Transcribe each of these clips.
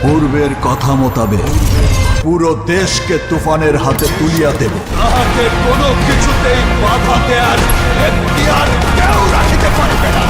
পূর্বের কথা মোতাবেক পুরো দেশকে তুফানের হাতে তুলিয়া দেব। তাহাকে কোনো কিছুতেই বাধা দেয়ার এখতিয়ার কেউ রাখিতে পারবে না।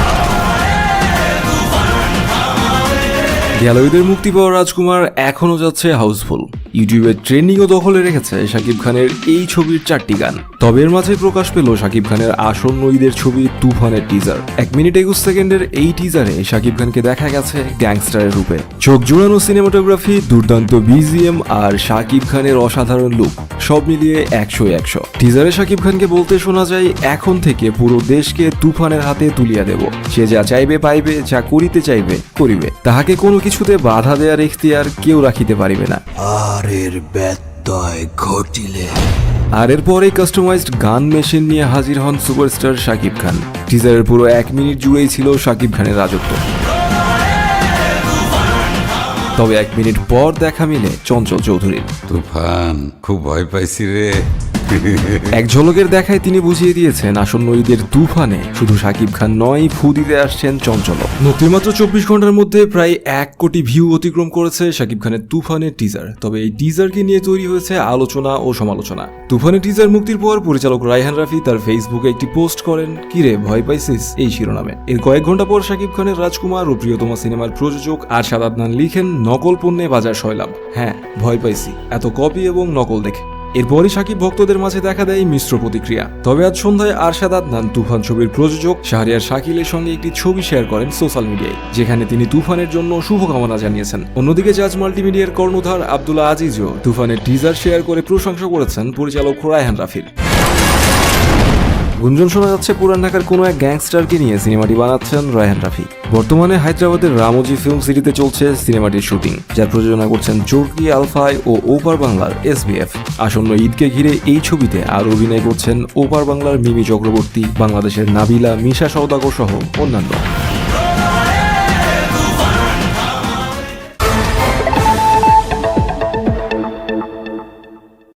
গ্যালারিদের মুক্তি পাওয়া রাজকুমার এখনো যাচ্ছে হাউসফুল। ইউটিউবে ট্রেন্ডিংও দখলে রেখেছে শাকিব খানের এই ছবির 4টি গান। তবে এর মাঝে প্রকাশ পেল শাকিব খানের আসন্ন ঈদের ছবি তুফানের টিজার। 1 মিনিট 21 সেকেন্ডের এই টিজারে শাকিব খানকে দেখা গেছে গ্যাংস্টারের রূপে। চোখ জোড়ানো সিনেমাটোগ্রাফি, দুর্দান্ত বিজিএম আর শাকিব খানের অসাধারণ লুক, সব মিলিয়ে 100-100। টিজারে শাকিব খানকে বলতে শোনা যায়, এখন থেকে পুরো দেশকে তুফানের হাতে তুলিয়া দেব। সে যা চাইবে পাইবে, যা করিতে চাইবে করিবে। তাহাকে কোনো কিছুতে বাধা দেয়ার এখতিয়ার কেউ রাখিতে পারিবে না। আর এর ব্যত্যয় ঘটিলে। আর এরপরে কাস্টমাইজড গান মেশিন নিয়ে হাজির হন সুপারস্টার শাকিব খান। টিজারের পুরো 1 মিনিট জুড়েই ছিল শাকিব খানের রাজত্ব। তবে 1 মিনিট পর দেখা মিলে চঞ্চল চৌধুরীর। তুফান, খুব ভয় পাইছি রে। এক ঝলকের দেখায় তিনি বুঝিয়ে দিয়েছেন, আসন্ন ঈদের তুফানে শুধু শাকিব খান নয়, ফু দিতে আসছেন চঞ্চল। মুক্তির মাত্র 24 ঘন্টার মধ্যে প্রায় 1 কোটি ভিউ অতিক্রম করেছে শাকিব খানের তুফানের টিজার। তবে এই টিজারকে নিয়ে তৈরি হয়েছে আলোচনা ও সমালোচনা। তুফানের টিজার মুক্তির পর পরিচালক রায়হান রাফি তার ফেসবুকে একটি পোস্ট করেন, কিরে ভয় পাইছিস, এই শিরোনামে। এর কয়েক ঘন্টা পর শাকিব খানের রাজকুমার ও প্রিয়তমা সিনেমার প্রযোজক আরশাদ আদনান লিখেন, নকল পণ্যে বাজার সয়লাভ। হ্যাঁ, ভয় পাইছি এত কপি এবং নকল দেখে। এরপরই শাকিব ভক্তদের মাঝে দেখা দেয় মিশ্র প্রতিক্রিয়া। তবে আজ সন্ধ্যায় আরশাদ আদনান তুফান ছবির প্রযোজক শাহরিয়ার শাকিলের সঙ্গে একটি ছবি শেয়ার করেন সোশ্যাল মিডিয়ায়, যেখানে তিনি তুফানের জন্য শুভকামনা জানিয়েছেন। অন্যদিকে জাজ মাল্টিমিডিয়ার কর্ণধার আব্দুল্লাহ আজিজও তুফানের টিজার শেয়ার করে প্রশংসা করেছেন পরিচালক রায়হান রাফির। গুঞ্জন শোনা যাচ্ছে, পুরান ঢাকার কোনো এক গ্যাংস্টারকে নিয়ে সিনেমাটি বানাচ্ছেন রায়হান রাফি। বর্তমানে হায়দ্রাবাদের রামোজি ফিল্ম সিটিতে চলছে সিনেমাটির শুটিং, যার প্রযোজনা করছেন চরকি আলফাই ও ওপার বাংলার SBF। আসন্ন ঈদকে ঘিরে এই ছবিতে আরও অভিনয় করছেন ওপার বাংলার মিমি চক্রবর্তী, বাংলাদেশের নাবিলা, মিশা সওদাগর সহ অন্যান্য।